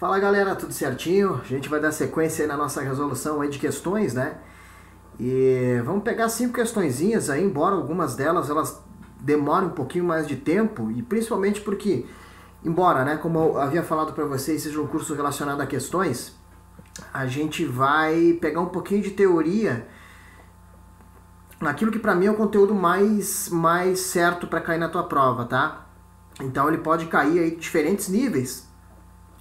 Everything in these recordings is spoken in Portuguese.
Fala galera, tudo certinho? A gente vai dar sequência aí na nossa resolução aí de questões, né? E vamos pegar 5 questõezinhas aí, embora algumas delas elas demorem um pouquinho mais de tempo, e principalmente porque, embora, né, como eu havia falado para vocês, seja um curso relacionado a questões, a gente vai pegar um pouquinho de teoria naquilo que para mim é o conteúdo mais certo para cair na tua prova, tá? Então ele pode cair aí em diferentes níveis,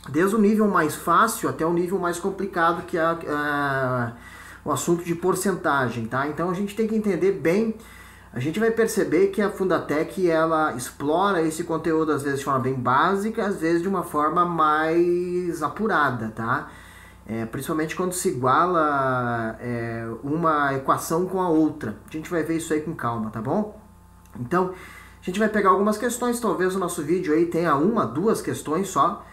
desde o nível mais fácil até o nível mais complicado, que é o assunto de porcentagem, tá? Então a gente tem que entender bem, a gente vai perceber que a Fundatec ela explora esse conteúdo às vezes de forma bem básica, às vezes de uma forma mais apurada, tá? Principalmente quando se iguala uma equação com a outra. A gente vai ver isso aí com calma, tá bom? Então, a gente vai pegar algumas questões, talvez o nosso vídeo aí tenha uma, duas questões só,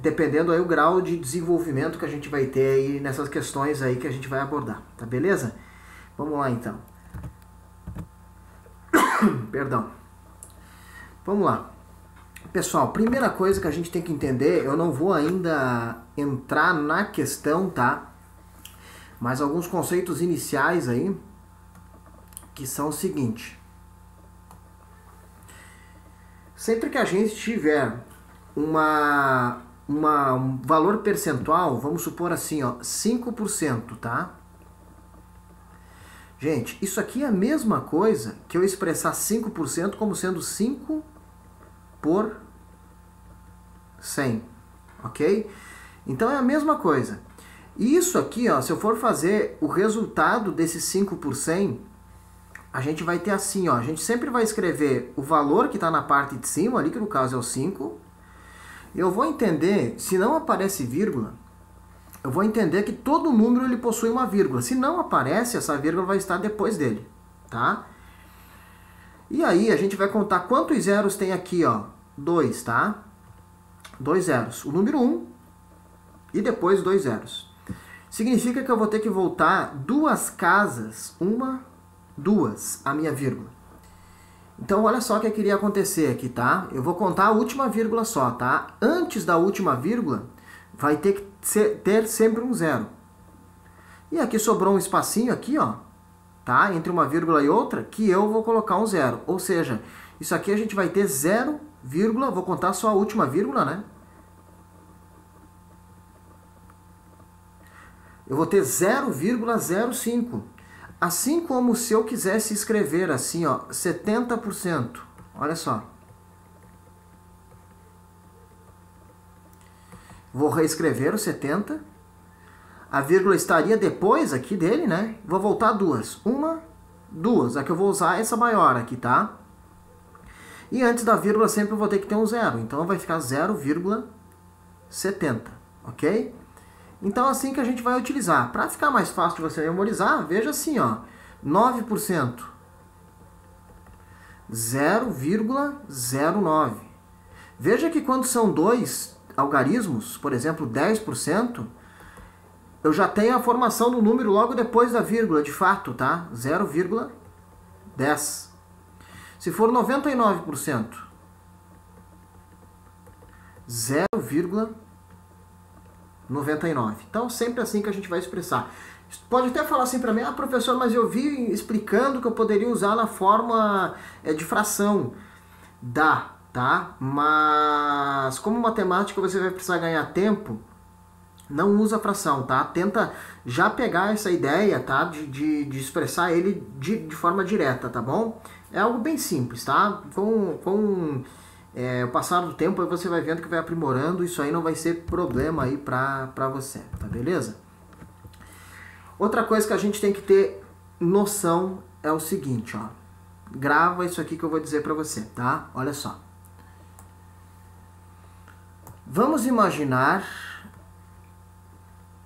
dependendo aí o grau de desenvolvimento que a gente vai ter aí nessas questões aí que a gente vai abordar, tá beleza? Vamos lá então. Perdão. Vamos lá. Pessoal, primeira coisa que a gente tem que entender, eu não vou ainda entrar na questão, tá? Mas alguns conceitos iniciais aí, que são o seguinte. Sempre que a gente tiver um valor percentual, vamos supor assim, ó, 5%, tá? Gente, isso aqui é a mesma coisa que eu expressar 5% como sendo 5 por 100, ok? Então é a mesma coisa. E isso aqui, ó, se eu for fazer o resultado desse 5 por 100, a gente vai ter assim, ó, a gente sempre vai escrever o valor que está na parte de cima, ali que no caso é o 5. Eu vou entender, se não aparece vírgula, eu vou entender que todo número ele possui uma vírgula. Se não aparece, essa vírgula vai estar depois dele, tá? E aí a gente vai contar quantos zeros tem aqui, ó, 2, tá? 2 zeros. O número 1 e depois 2 zeros. Significa que eu vou ter que voltar 2 casas, 1, 2, a minha vírgula. Então, olha só o que queria acontecer aqui, tá? Eu vou contar a última vírgula só, tá? Antes da última vírgula, vai ter que ter sempre um zero. E aqui sobrou um espacinho aqui, ó, tá? Entre uma vírgula e outra, que eu vou colocar um zero. Ou seja, isso aqui a gente vai ter 0, vou contar só a última vírgula, né? Eu vou ter 0,05. Assim como se eu quisesse escrever assim, ó, 70%. Olha só. Vou reescrever o 70. A vírgula estaria depois aqui dele, né? Vou voltar 2. 1, 2. Aqui eu vou usar essa maior aqui, tá? E antes da vírgula sempre eu vou ter que ter um zero. Então vai ficar 0,70. Ok? Então, assim que a gente vai utilizar. Para ficar mais fácil de você memorizar, veja assim, ó, 9%, 0,09. Veja que quando são dois algarismos, por exemplo, 10%, eu já tenho a formação do número logo depois da vírgula, de fato, tá? 0,10. Se for 99%, 0,99. Então, sempre assim que a gente vai expressar. Pode até falar assim para mim, professor, mas eu vi explicando que eu poderia usar na forma de fração. Dá, tá? Mas, como matemática você vai precisar ganhar tempo, não usa fração, tá? Tenta já pegar essa ideia, tá? De expressar ele de forma direta, tá bom? É algo bem simples, tá? Com o passar do tempo, aí você vai vendo que vai aprimorando, isso aí não vai ser problema aí pra você, tá beleza? Outra coisa que a gente tem que ter noção é o seguinte, ó. Grava isso aqui que eu vou dizer pra você, tá? Olha só. Vamos imaginar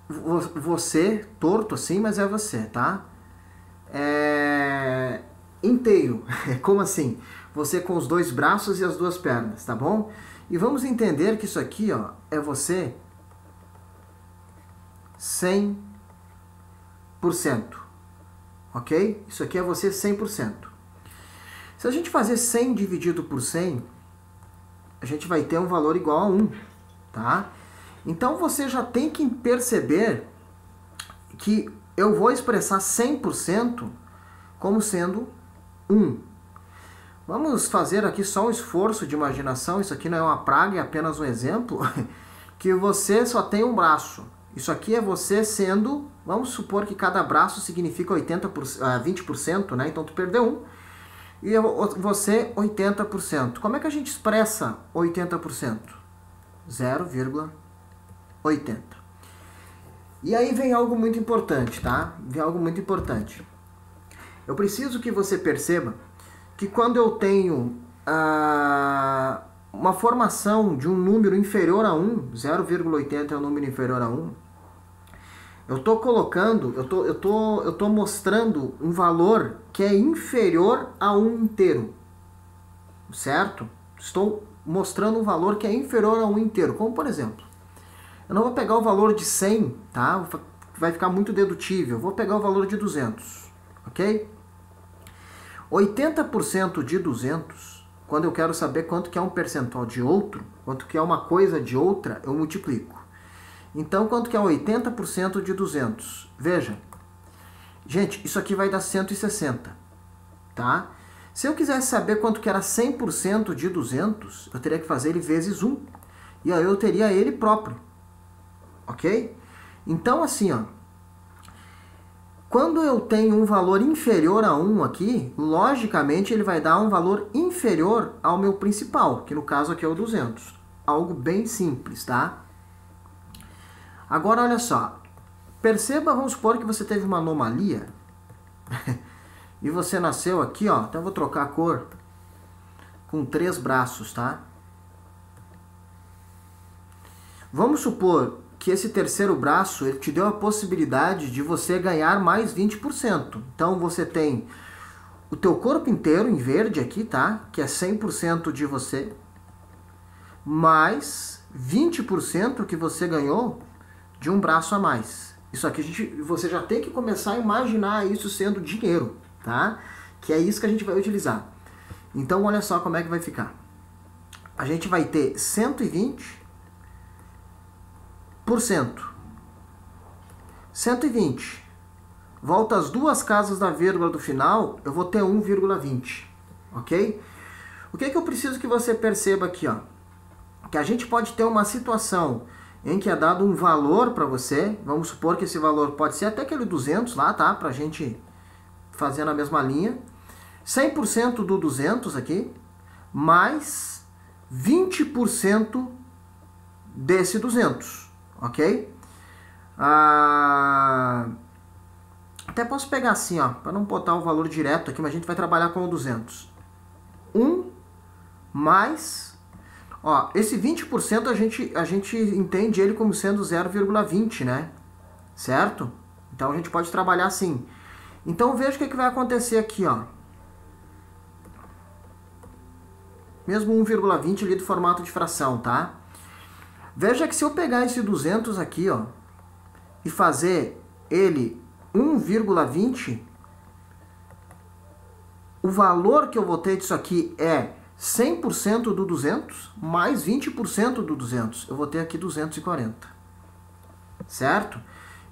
você, torto assim, mas é você, tá? Inteiro. Como assim? Você com os dois braços e as duas pernas, tá bom? E vamos entender que isso aqui, ó, é você 100%. Ok? Isso aqui é você 100%. Se a gente fazer 100 dividido por 100, a gente vai ter um valor igual a 1. tá? Então você já tem que perceber que eu vou expressar 100% como sendo 1. Vamos fazer aqui só um esforço de imaginação, isso aqui não é uma praga, é apenas um exemplo, que você só tem um braço. Isso aqui é você sendo, vamos supor que cada braço significa 20%, né? Então tu perdeu um, e você 80%. Como é que a gente expressa 80%? 0,80. E aí vem algo muito importante, tá? Vem algo muito importante. Eu preciso que você perceba que quando eu tenho uma formação de um número inferior a 1, 0,80 é um número inferior a 1, eu estou colocando, eu tô mostrando um valor que é inferior a 1 inteiro, certo? Estou mostrando um valor que é inferior a 1 inteiro, como por exemplo, eu não vou pegar o valor de 100, tá? Vai ficar muito dedutível, eu vou pegar o valor de 200, ok? 80% de 200, quando eu quero saber quanto que é um percentual de outro, quanto que é uma coisa de outra, eu multiplico. Então, quanto que é 80% de 200? Veja, gente, isso aqui vai dar 160, tá? Se eu quisesse saber quanto que era 100% de 200, eu teria que fazer ele vezes 1, e aí eu teria ele próprio, ok? Então, assim, ó, quando eu tenho um valor inferior a 1 aqui, logicamente ele vai dar um valor inferior ao meu principal, que no caso aqui é o 200. Algo bem simples, tá? Agora, olha só. Perceba, vamos supor que você teve uma anomalia e você nasceu aqui, ó. Então eu vou trocar a cor com 3 braços, tá? Vamos supor que esse terceiro braço ele te deu a possibilidade de você ganhar mais 20%. Então você tem o teu corpo inteiro em verde aqui, tá? Que é 100% de você, mais 20% que você ganhou de um braço a mais. Isso aqui você já tem que começar a imaginar isso sendo dinheiro, tá? Que é isso que a gente vai utilizar. Então olha só como é que vai ficar. A gente vai ter 120%. 120. Volta as duas casas da vírgula do final, eu vou ter 1,20. Ok? O que eu preciso que você perceba aqui, ó? Que a gente pode ter uma situação em que é dado um valor para você. Vamos supor que esse valor pode ser até aquele 200 lá, tá? Pra gente fazer na mesma linha. 100% do 200 aqui, mais 20% desse 200. Ok? Até posso pegar assim, ó, para não botar o valor direto aqui, mas a gente vai trabalhar com o 200. 1 mais, ó, esse 20% a gente entende ele como sendo 0,20, né? Certo? Então a gente pode trabalhar assim. Então veja o que vai acontecer aqui, ó. Mesmo 1,20 ali do formato de fração, tá? Veja que se eu pegar esse 200 aqui, ó, e fazer ele 1,20, o valor que eu vou ter disso aqui é 100% do 200 mais 20% do 200. Eu vou ter aqui 240. Certo?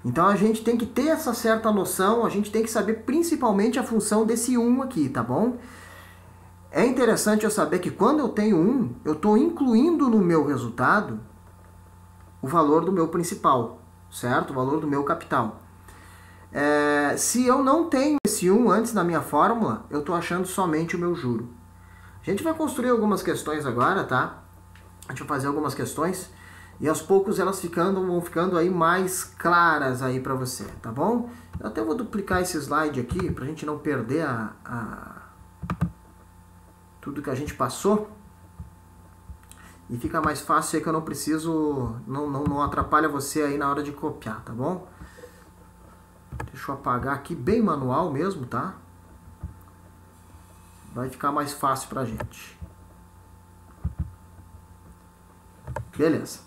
Então a gente tem que ter essa certa noção, a gente tem que saber principalmente a função desse 1 aqui, tá bom? É interessante eu saber que quando eu tenho 1, eu estou incluindo no meu resultado o valor do meu principal, certo? O valor do meu capital. Se eu não tenho esse 1 antes na minha fórmula, eu estou achando somente o meu juro. A gente vai construir algumas questões agora, tá? A gente vai fazer algumas questões e aos poucos elas vão ficando aí mais claras aí para você, tá bom? Eu até vou duplicar esse slide aqui pra gente não perder tudo que a gente passou. E fica mais fácil aí que eu não preciso, não atrapalha você aí na hora de copiar, tá bom? Deixa eu apagar aqui bem manual mesmo, tá? Vai ficar mais fácil pra gente. Beleza.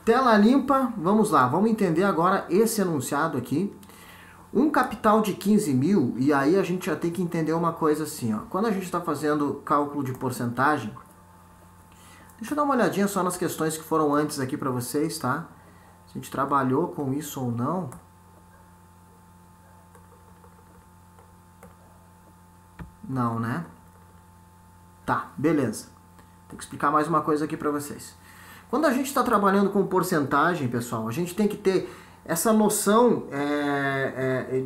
Tela limpa, vamos lá. Vamos entender agora esse enunciado aqui. Um capital de 15 mil, e aí a gente já tem que entender uma coisa assim, ó. Quando a gente está fazendo cálculo de porcentagem, Deixa eu dar uma olhadinha só nas questões que foram antes aqui para vocês, tá? Se a gente trabalhou com isso ou não. Não, né? Tá, beleza. Tem que explicar mais uma coisa aqui para vocês. Quando a gente está trabalhando com porcentagem, pessoal, a gente tem que ter essa noção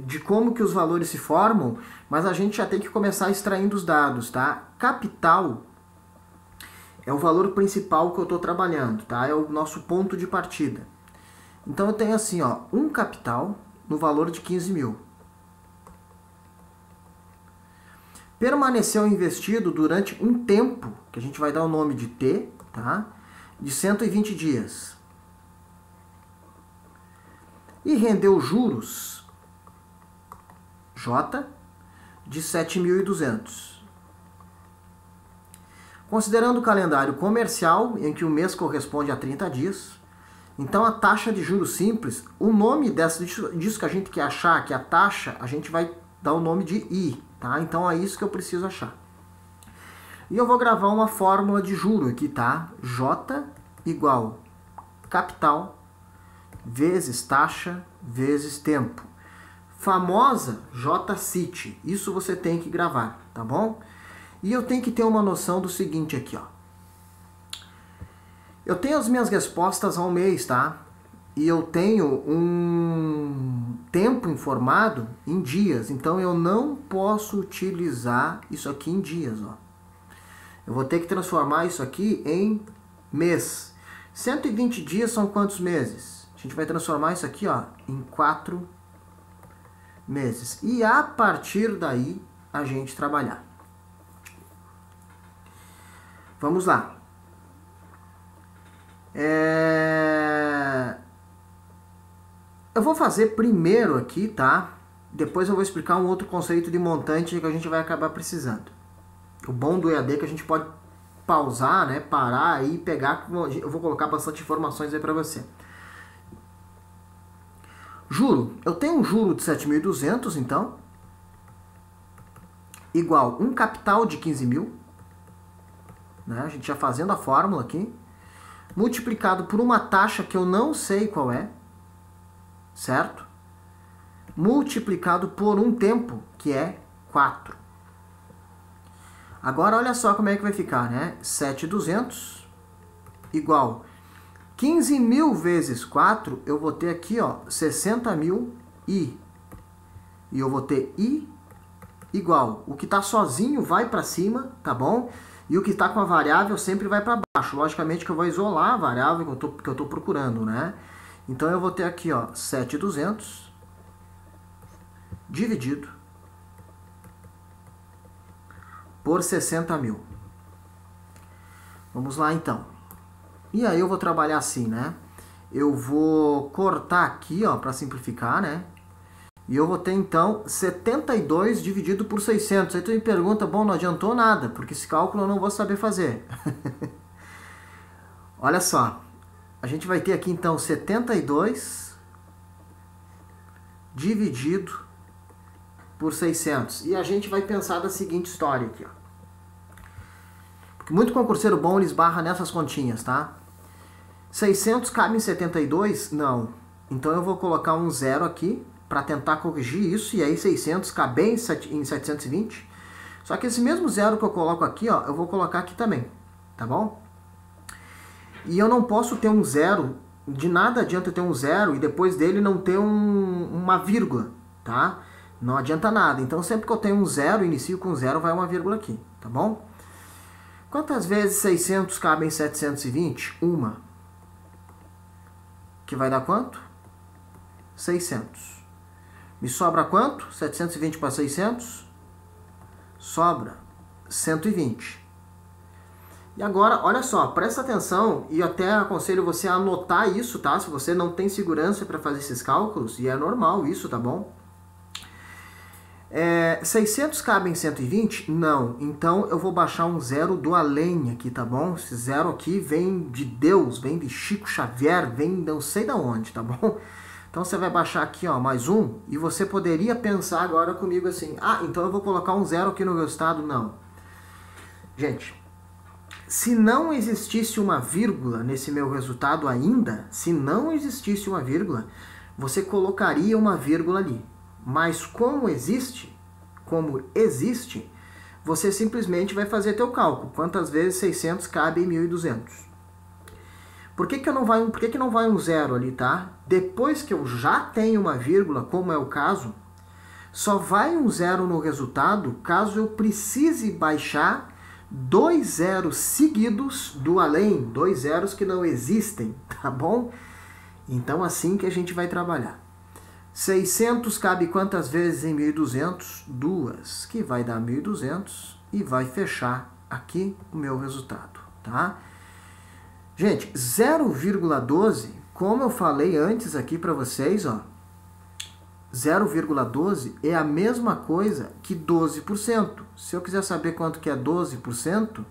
de como que os valores se formam, mas a gente já tem que começar extraindo os dados, tá? Capital é o valor principal que eu estou trabalhando, tá? É o nosso ponto de partida. Então eu tenho assim, ó, um capital no valor de 15 mil. Permaneceu investido durante um tempo, que a gente vai dar o nome de T, tá? De 120 dias. E rendeu juros, J, de 7.200. Considerando o calendário comercial, em que o mês corresponde a 30 dias, então a taxa de juros simples, o nome disso que a gente quer achar, que é a taxa, a gente vai dar o nome de I, tá? Então é isso que eu preciso achar. E eu vou gravar uma fórmula de juro aqui, tá? J igual capital vezes taxa vezes tempo. Famosa J-CIT. Isso você tem que gravar, tá bom? E eu tenho que ter uma noção do seguinte aqui, ó. Eu tenho as minhas respostas ao mês, tá? E eu tenho um tempo informado em dias. Então eu não posso utilizar isso aqui em dias, ó. Eu vou ter que transformar isso aqui em mês. 120 dias são quantos meses? A gente vai transformar isso aqui, ó, em 4 meses. E a partir daí a gente trabalhar. Vamos lá. Eu vou fazer primeiro aqui, tá? Depois eu vou explicar um outro conceito de montante que a gente vai acabar precisando. O bom do EAD é que a gente pode pausar, né? Parar e pegar. Eu vou colocar bastante informações aí para você. Juro. Eu tenho um juro de 7.200, então. Igual um capital de 15 mil. Né? A gente já fazendo a fórmula aqui. Multiplicado por uma taxa que eu não sei qual é. Certo? Multiplicado por um tempo, que é 4. Agora, olha só como é que vai ficar, né? 7.200 igual 15 mil vezes 4, eu vou ter aqui, ó, 60 mil I. E eu vou ter I igual, o que está sozinho vai para cima, tá bom? E o que está com a variável sempre vai para baixo. Logicamente que eu vou isolar a variável que eu estou procurando, né? Então eu vou ter aqui, ó, 7.200 dividido por 60 mil. Vamos lá, então. E aí eu vou trabalhar assim, né? Eu vou cortar aqui, ó, para simplificar, né? E eu vou ter, então, 72 dividido por 600. Aí tu me pergunta, bom, não adiantou nada, porque esse cálculo eu não vou saber fazer. Olha só. A gente vai ter aqui, então, 72 dividido por 600. E a gente vai pensar da seguinte história aqui, ó. Porque muito concurseiro bom, ele esbarra nessas continhas, tá? 600 cabe em 72? Não. Então eu vou colocar um zero aqui para tentar corrigir isso. E aí 600 cabe em 720. Só que esse mesmo zero que eu coloco aqui, ó, eu vou colocar aqui também. Tá bom? E eu não posso ter um zero. De nada adianta eu ter um zero e depois dele não ter uma vírgula, tá? Não adianta nada. Então sempre que eu tenho um zero, inicio com zero, vai uma vírgula aqui, tá bom? Quantas vezes 600 cabe em 720? Uma. Que vai dar quanto? 600. Me sobra quanto? 720 para 600? Sobra 120. E agora, olha só, presta atenção e eu até aconselho você a anotar isso, tá? Se você não tem segurança para fazer esses cálculos, e é normal isso, tá bom? 600 cabe em 120? Não. Então eu vou baixar um zero do além aqui, tá bom? Esse zero aqui vem de Deus, vem de Chico Xavier, vem não sei da onde, tá bom? Então você vai baixar aqui, ó, mais um, e você poderia pensar agora comigo assim, ah, então eu vou colocar um zero aqui no resultado? Não. Gente, Se não existisse uma vírgula nesse meu resultado ainda, se não existisse uma vírgula, você colocaria uma vírgula ali. Mas como existe, você simplesmente vai fazer teu cálculo. Quantas vezes 600 cabe em 1.200? Por que não vai um zero ali, tá? Depois que eu já tenho uma vírgula, como é o caso, só vai um zero no resultado caso eu precise baixar 2 zeros seguidos do além, 2 zeros que não existem, tá bom? Então assim que a gente vai trabalhar. 600 cabe quantas vezes em 1.200? 2, que vai dar 1.200 e vai fechar aqui o meu resultado, tá? Gente, 0,12, como eu falei antes aqui para vocês, ó, 0,12 é a mesma coisa que 12%. Se eu quiser saber quanto que é 12%,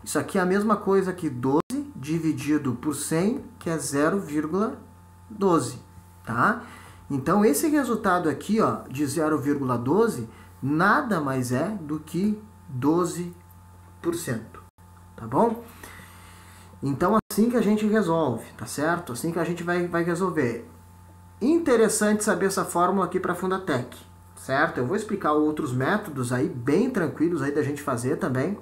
isso aqui é a mesma coisa que 12 dividido por 100, que é 0,12, tá? Então, esse resultado aqui, ó, de 0,12, nada mais é do que 12%, tá bom? Então, assim que a gente resolve, tá certo? Assim que a gente vai resolver. Interessante saber essa fórmula aqui para a Fundatec, certo? Eu vou explicar outros métodos aí, bem tranquilos aí da gente fazer também.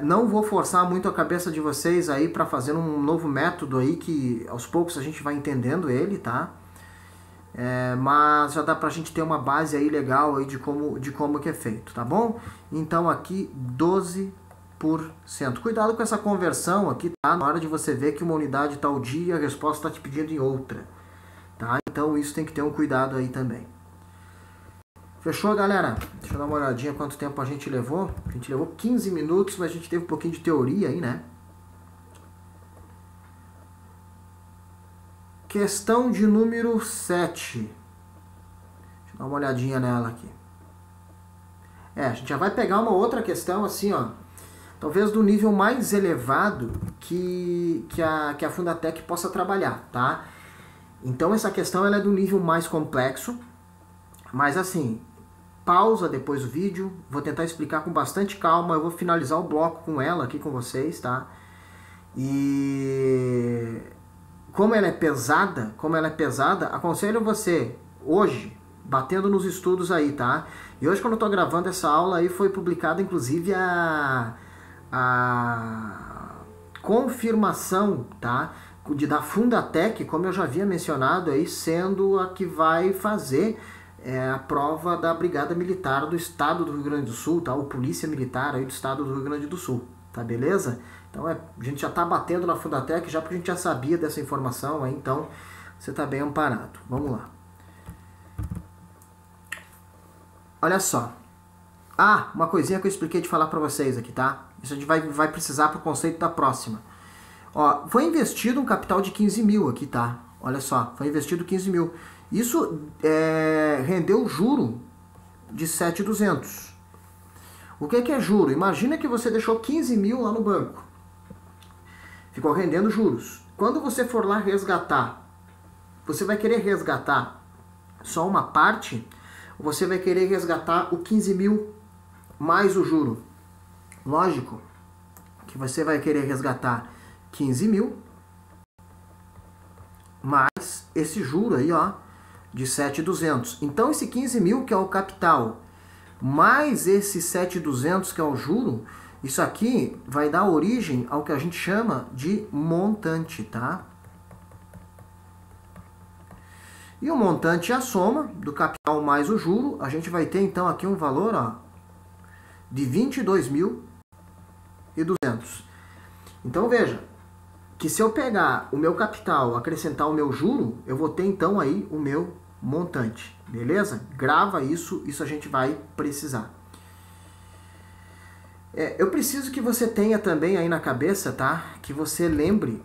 Não vou forçar muito a cabeça de vocês aí para fazer um novo método aí que aos poucos a gente vai entendendo ele, tá? Mas já dá pra gente ter uma base aí legal aí de como que é feito, tá bom? Então aqui 12%. Cuidado com essa conversão aqui, tá? Na hora de você ver que uma unidade está ao dia, a resposta está te pedindo em outra, tá? Então isso tem que ter um cuidado aí também. Fechou, galera? Deixa eu dar uma olhadinha quanto tempo a gente levou. A gente levou 15 minutos, mas a gente teve um pouquinho de teoria aí, né? Questão de número 7. Deixa eu dar uma olhadinha nela aqui. A gente já vai pegar uma outra questão assim, ó. Talvez do nível mais elevado que a Fundatec possa trabalhar, tá? Então essa questão ela é do nível mais complexo, mas assim, pausa depois do vídeo, vou tentar explicar com bastante calma, eu vou finalizar o bloco com ela aqui com vocês, tá? E como ela é pesada, aconselho você hoje, batendo nos estudos aí, tá? E hoje quando eu tô gravando essa aula aí foi publicada inclusive a confirmação, tá, da Fundatec, como eu já havia mencionado aí, sendo a que vai fazer a prova da Brigada Militar do Estado do Rio Grande do Sul, tá, ou Polícia Militar aí do Estado do Rio Grande do Sul, tá, beleza? Então a gente já tá batendo na Fundatec, já porque a gente já sabia dessa informação aí, então você tá bem amparado. Vamos lá. Olha só. Uma coisinha que eu expliquei de falar para vocês aqui, tá? Isso a gente vai precisar para o conceito da próxima. Ó, foi investido um capital de 15 mil aqui, tá? Olha só, foi investido 15 mil. Isso rendeu juro de 7.200. O que é juro? Imagina que você deixou 15 mil lá no banco. Ficou rendendo juros. Quando você for lá resgatar, você vai querer resgatar só uma parte, ou você vai querer resgatar o 15 mil mais o juro? Lógico que você vai querer resgatar 15 mil mais esse juro aí, ó, de 7.200. Então esse 15 mil que é o capital mais esse 7.200 que é o juro, isso aqui vai dar origem ao que a gente chama de montante, tá? E o montante é a soma do capital mais o juro. A gente vai ter então aqui um valor, ó, de 22.200. Então veja que se eu pegar o meu capital, acrescentar o meu juro, eu vou ter então aí o meu montante, beleza? Grava isso, isso a gente vai precisar. Eu preciso que você tenha também aí na cabeça, tá? Que você lembre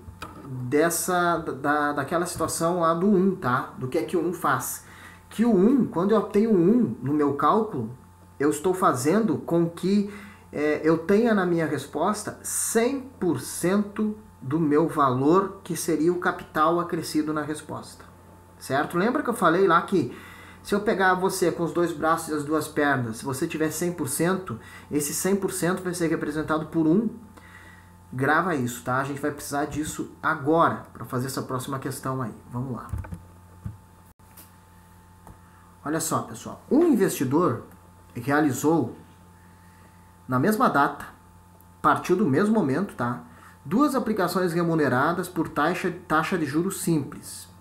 daquela situação lá do 1, tá? Do que é que o 1 faz. Que o 1, quando eu tenho 1 no meu cálculo, eu estou fazendo com que eu tenha na minha resposta 100% do meu valor, que seria o capital acrescido na resposta. Certo? Lembra que eu falei lá que Se eu pegar você com os dois braços e as duas pernas, se você tiver 100%, esse 100% vai ser representado por 1. Grava isso, tá? A gente vai precisar disso agora para fazer essa próxima questão aí. Vamos lá. Olha só, pessoal. Um investidor realizou, na mesma data, partiu do mesmo momento, tá? 2 aplicações remuneradas por taxa de juros simples.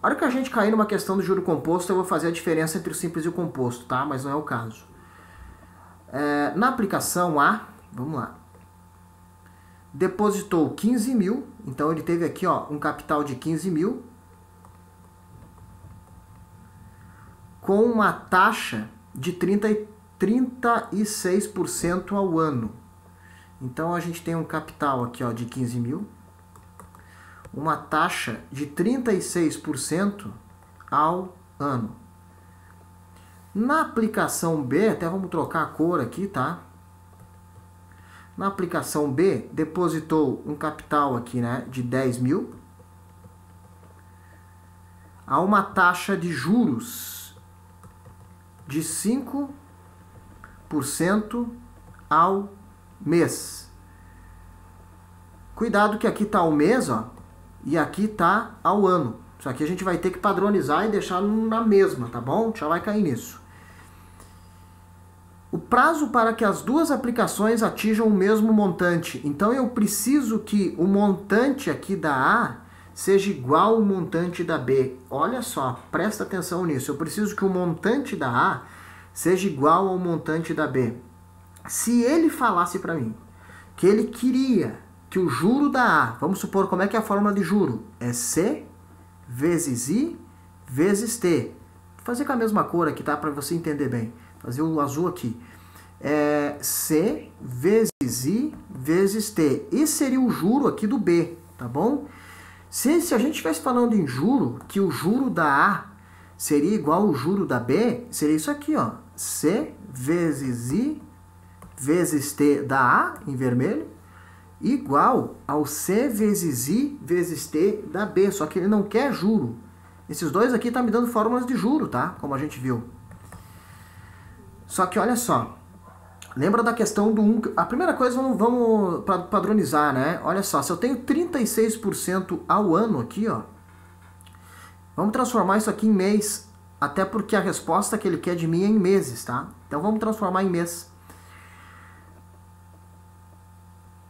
A hora que a gente cair numa questão do juro composto, eu vou fazer a diferença entre o simples e o composto, tá? Mas não é o caso. Na aplicação A, vamos lá. Depositou 15 mil, então ele teve aqui ó, um capital de 15 mil, com uma taxa de 36% ao ano. Então a gente tem um capital aqui ó, de 15 mil, uma taxa de 36% ao ano. Na aplicação B, até vamos trocar a cor aqui, tá? Na aplicação B, depositou um capital aqui, né, de 10 mil, a uma taxa de juros de 5% ao mês. Cuidado que aqui está o mês, ó, e aqui está ao ano. Isso aqui a gente vai ter que padronizar e deixar na mesma, tá bom? Já vai cair nisso. O prazo para que as 2 aplicações atinjam o mesmo montante. Então eu preciso que o montante aqui da A seja igual ao montante da B. Olha só, presta atenção nisso. Eu preciso que o montante da A seja igual ao montante da B. Se ele falasse para mim que ele queria que o juro da A, vamos supor, como é que é a fórmula de juro? É C vezes I vezes T. Vou fazer com a mesma cor aqui, tá? Para você entender bem. Fazer o azul aqui. C vezes I vezes T. Esse seria o juro aqui do B, tá bom? Se a gente estivesse falando em juro, que o juro da A seria igual ao juro da B, seria isso aqui, ó. C vezes I vezes T da A, em vermelho, igual ao C vezes I vezes T da B. Só que ele não quer juro. Esses dois aqui estão me dando fórmulas de juro, tá? Como a gente viu. Só que olha só, lembra da questão do 1, a primeira coisa vamos padronizar, né? Olha só, se eu tenho 36% ao ano aqui, ó, vamos transformar isso aqui em mês, até porque a resposta que ele quer de mim é em meses, tá? Então vamos transformar em mês.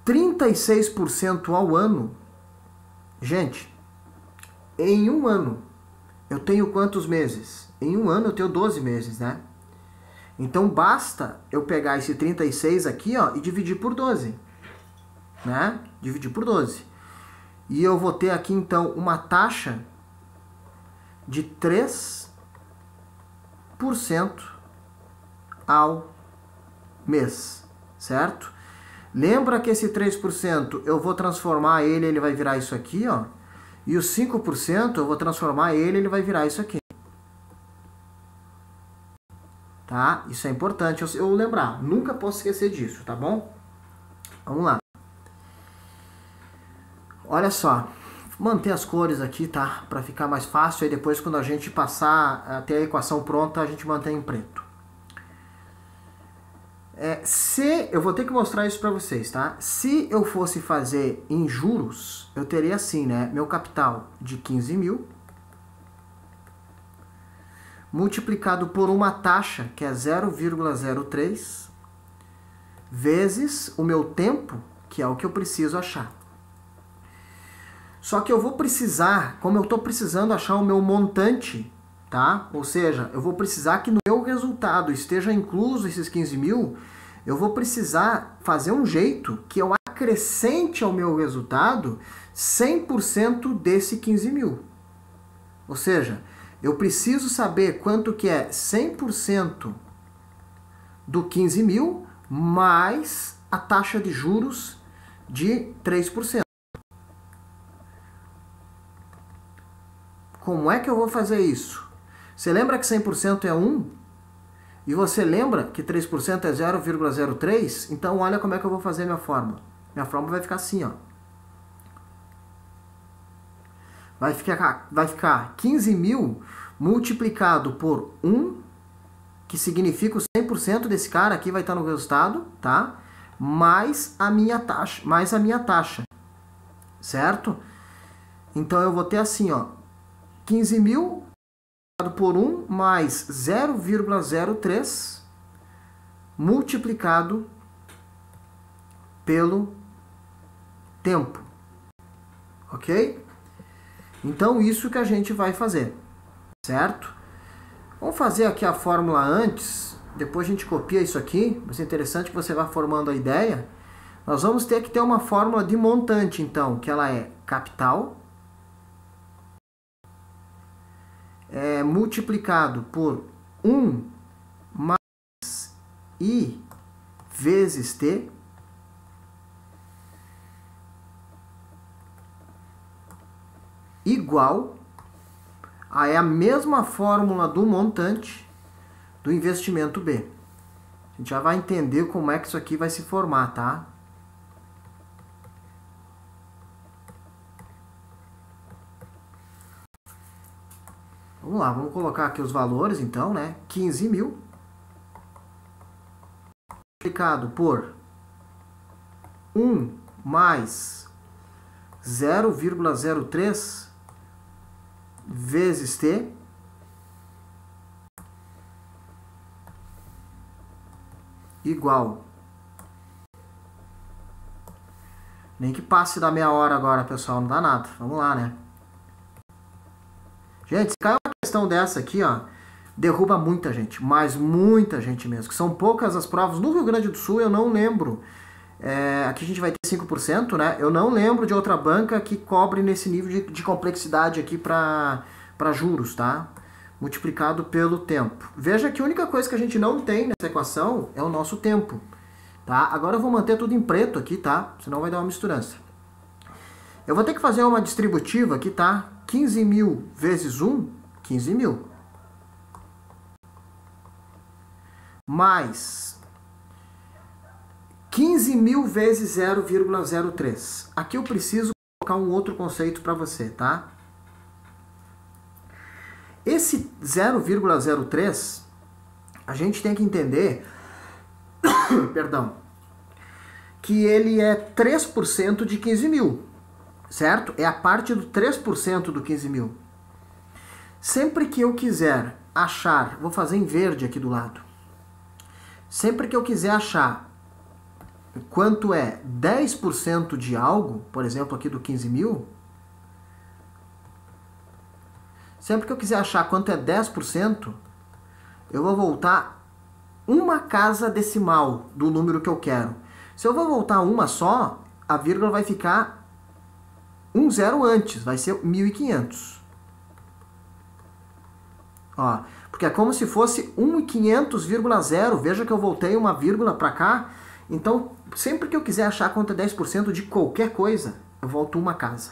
36% ao ano, gente, em um ano eu tenho quantos meses? Em um ano eu tenho 12 meses, né? Então basta eu pegar esse 36 aqui, ó, e dividir por 12, né? Dividir por 12. E eu vou ter aqui então uma taxa de 3% ao mês, certo? Lembra que esse 3% eu vou transformar ele vai virar isso aqui, ó. E os 5% eu vou transformar ele vai virar isso aqui. Tá? Isso é importante eu lembrar. Nunca posso esquecer disso, tá bom? Vamos lá. Olha só. Manter as cores aqui, tá? Para ficar mais fácil. Aí depois, quando a gente passar até a equação pronta, a gente mantém em preto. Eu vou ter que mostrar isso para vocês, tá? Se eu fosse fazer em juros, eu teria assim, né? Meu capital de 15 mil multiplicado por uma taxa, que é 0,03, vezes o meu tempo, que é o que eu preciso achar. Só que eu vou precisar, como eu estou precisando achar o meu montante, tá? Ou seja, eu vou precisar que no meu resultado esteja incluso esses 15 mil, eu vou precisar fazer um jeito que eu acrescente ao meu resultado 100% desse 15 mil. Ou seja, eu preciso saber quanto que é 100% do 15 mil mais a taxa de juros de 3%. Como é que eu vou fazer isso? Você lembra que 100% é 1? E você lembra que 3% é 0,03? Então olha como é que eu vou fazer minha fórmula. Minha fórmula vai ficar assim, ó. Vai ficar 15 mil multiplicado por 1, que significa o 100% desse cara aqui vai estar no resultado, tá? Mais a minha taxa, certo? Então eu vou ter assim, ó, 15.000 por 1 mais 0,03 multiplicado pelo tempo, ok? Então isso que a gente vai fazer, certo? Vamos fazer aqui a fórmula antes, depois a gente copia isso aqui, mas é interessante que você vá formando a ideia. Nós vamos ter que ter uma fórmula de montante, então, que ela é capital multiplicado por 1 mais I vezes T igual a a mesma fórmula do montante do investimento B. A gente já vai entender como é que isso aqui vai se formar, tá? Vamos lá, vamos colocar aqui os valores, então, né? 15.000 multiplicado por 1 mais 0,03 vezes T igual. Nem que passe da meia hora agora, pessoal, não dá nada. Vamos lá, né? Gente, se cai uma questão dessa aqui, ó, derruba muita gente, mas muita gente mesmo. Que são poucas as provas. No Rio Grande do Sul, eu não lembro. Aqui a gente vai ter 5%, né? Eu não lembro de outra banca que cobre nesse nível de complexidade aqui para juros, tá? Multiplicado pelo tempo. Veja que a única coisa que a gente não tem nessa equação é o nosso tempo, tá? Agora eu vou manter tudo em preto aqui, tá? Senão vai dar uma misturança. Eu vou ter que fazer uma distributiva aqui, tá? 15.000 vezes 1, 15.000. Mais 15.000 vezes 0,03. Aqui eu preciso colocar um outro conceito para você, tá? Esse 0,03, a gente tem que entender, perdão, que ele é 3% de 15.000, certo? É a parte do 3% do 15.000. Sempre que eu quiser achar, vou fazer em verde aqui do lado, sempre que eu quiser achar quanto é 10% de algo, por exemplo aqui do 15.000, sempre que eu quiser achar quanto é 10%, eu vou voltar uma casa decimal do número que eu quero. Se eu vou voltar uma só, a vírgula vai ficar um zero antes, vai ser 1.500. Ó, porque é como se fosse 1.500,0, veja que eu voltei uma vírgula para cá. Então, sempre que eu quiser achar quanto é 10% de qualquer coisa, eu volto uma casa.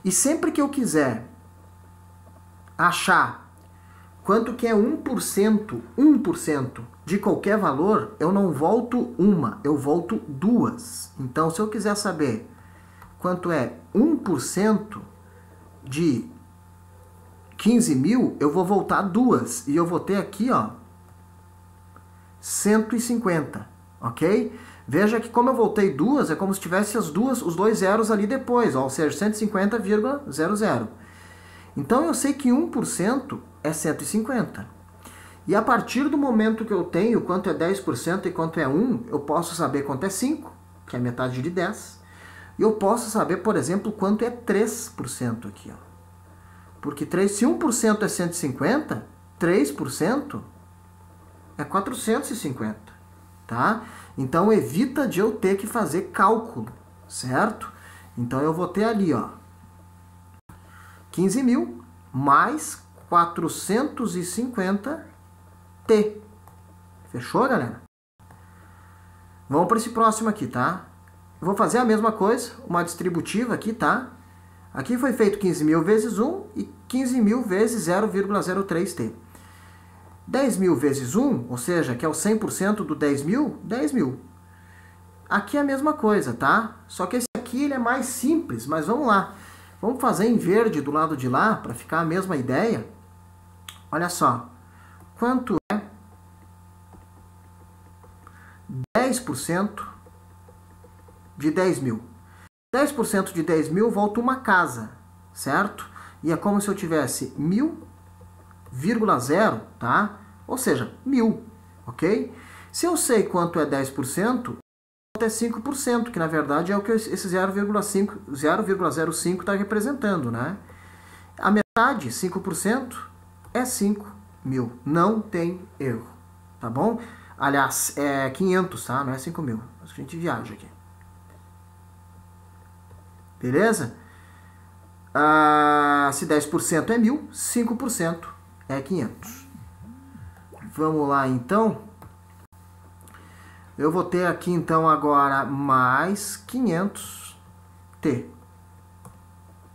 E sempre que eu quiser achar quanto que é 1% de qualquer valor, eu não volto uma, eu volto duas. Então, se eu quiser saber quanto é 1% de 15.000, eu vou voltar duas. E eu vou ter aqui, ó, 150, ok? Veja que como eu voltei duas, é como se tivesse os dois zeros ali depois, ó, ou seja, 150,00. Então eu sei que 1% é 150. E a partir do momento que eu tenho quanto é 10% e quanto é 1, eu posso saber quanto é 5, que é metade de 10. E eu posso saber, por exemplo, quanto é 3% aqui, ó. Porque se 1% é 150, 3% é 450, tá? Então evita de eu ter que fazer cálculo, certo? Então eu vou ter ali, ó, 15.000 mais 450T. Fechou, galera? Vamos para esse próximo aqui, tá? Vou fazer a mesma coisa, uma distributiva aqui, tá? Aqui foi feito 15.000 vezes 1 e 15.000 vezes 0,03T. 10.000 vezes 1, ou seja, que é o 100% do 10.000, 10.000. Aqui é a mesma coisa, tá? Só que esse aqui ele é mais simples, mas vamos lá. Vamos fazer em verde do lado de lá, para ficar a mesma ideia. Olha só. Quanto é 10% de 10 mil? 10% de 10 mil volta uma casa, certo? E é como se eu tivesse 1000,0, tá? Ou seja, 1000, ok? Se eu sei quanto é 10%, é 5%, que na verdade é o que esse 0,05 está representando, né? A metade, 5%, é 5 mil. Não tem erro, tá bom? Aliás, é 500, tá? Não é 5 mil. A gente viaja aqui. Beleza? Se 10% é 1000, 5% é 500. Vamos lá, então. Eu vou ter aqui, então, agora mais 500t.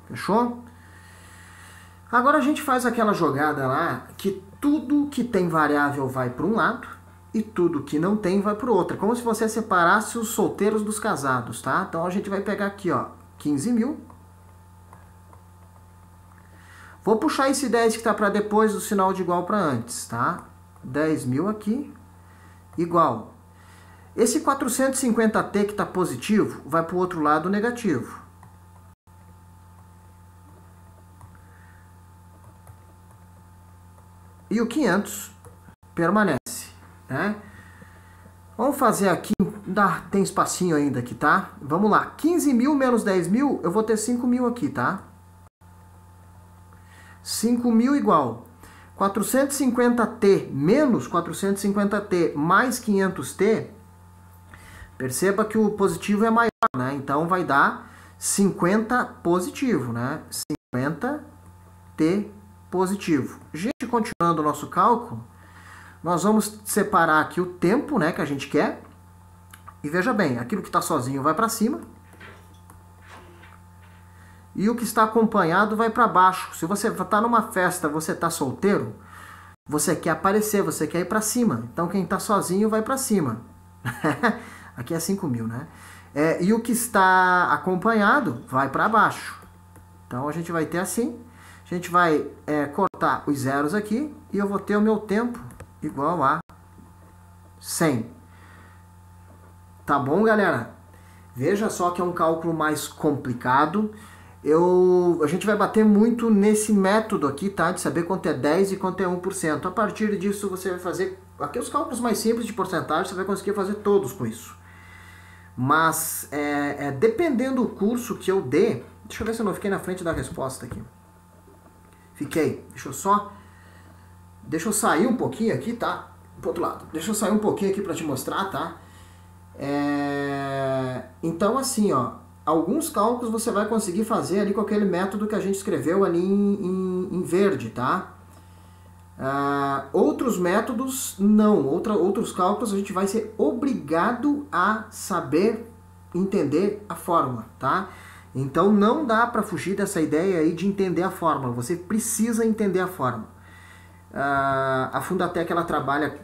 Fechou? Agora a gente faz aquela jogada lá que tudo que tem variável vai para um lado e tudo que não tem vai para o outro. É como se você separasse os solteiros dos casados, tá? Então a gente vai pegar aqui, ó, 15 mil. Vou puxar esse 10 que está para depois do sinal de igual para antes, tá? 10 mil aqui, igual. Esse 450t que está positivo vai para o outro lado negativo. E o 500 permanece, né? Vamos fazer aqui, tem espacinho ainda aqui, tá? Vamos lá, 15 mil menos 10 mil, eu vou ter 5 mil aqui, tá? 5 mil igual 450t menos 450t mais 500t. Perceba que o positivo é maior, né? Então vai dar 50 positivo, né? 50t positivo. Gente, continuando o nosso cálculo, nós vamos separar aqui o tempo, né, que a gente quer. E veja bem, aquilo que está sozinho vai para cima. E o que está acompanhado vai para baixo. Se você está numa festa, você está solteiro, você quer aparecer, você quer ir para cima. Então quem está sozinho vai para cima. Aqui é 5 mil, né? E o que está acompanhado vai para baixo. Então a gente vai ter assim. A gente vai cortar os zeros aqui e eu vou ter o meu tempo igual a 100. Tá bom, galera? Veja só que é um cálculo mais complicado. A gente vai bater muito nesse método aqui, tá? De saber quanto é 10 e quanto é 1%. A partir disso você vai fazer aqui os cálculos mais simples de porcentagem, você vai conseguir fazer todos com isso. Mas, dependendo do curso que eu dê... Deixa eu ver se eu não fiquei na frente da resposta aqui. Fiquei. Deixa eu sair um pouquinho aqui, tá? Pro outro lado. Deixa eu sair um pouquinho aqui para te mostrar, tá? Então, assim, ó. Alguns cálculos você vai conseguir fazer ali com aquele método que a gente escreveu ali em verde, tá? Outros métodos, não. Outros cálculos a gente vai ser obrigado a saber entender a fórmula, tá? Então não dá para fugir dessa ideia aí de entender a fórmula. Você precisa entender a fórmula. A Fundatec ela trabalha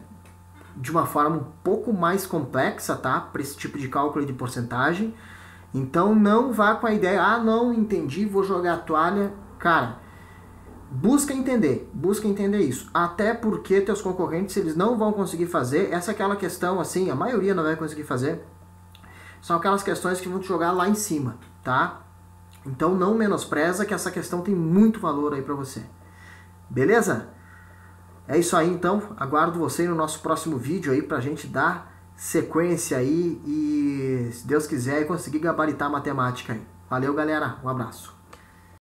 de uma forma um pouco mais complexa, tá? Para esse tipo de cálculo de porcentagem. Então não vá com a ideia, não entendi, vou jogar a toalha. Cara, busca entender isso. Até porque teus concorrentes, eles não vão conseguir fazer. Essa é aquela questão, assim, a maioria não vai conseguir fazer. São aquelas questões que vão te jogar lá em cima, tá? Então não menospreza que essa questão tem muito valor aí pra você. Beleza? É isso aí, então. Aguardo você no nosso próximo vídeo aí pra gente dar sequência aí e, se Deus quiser, conseguir gabaritar a matemática aí. Valeu, galera. Um abraço.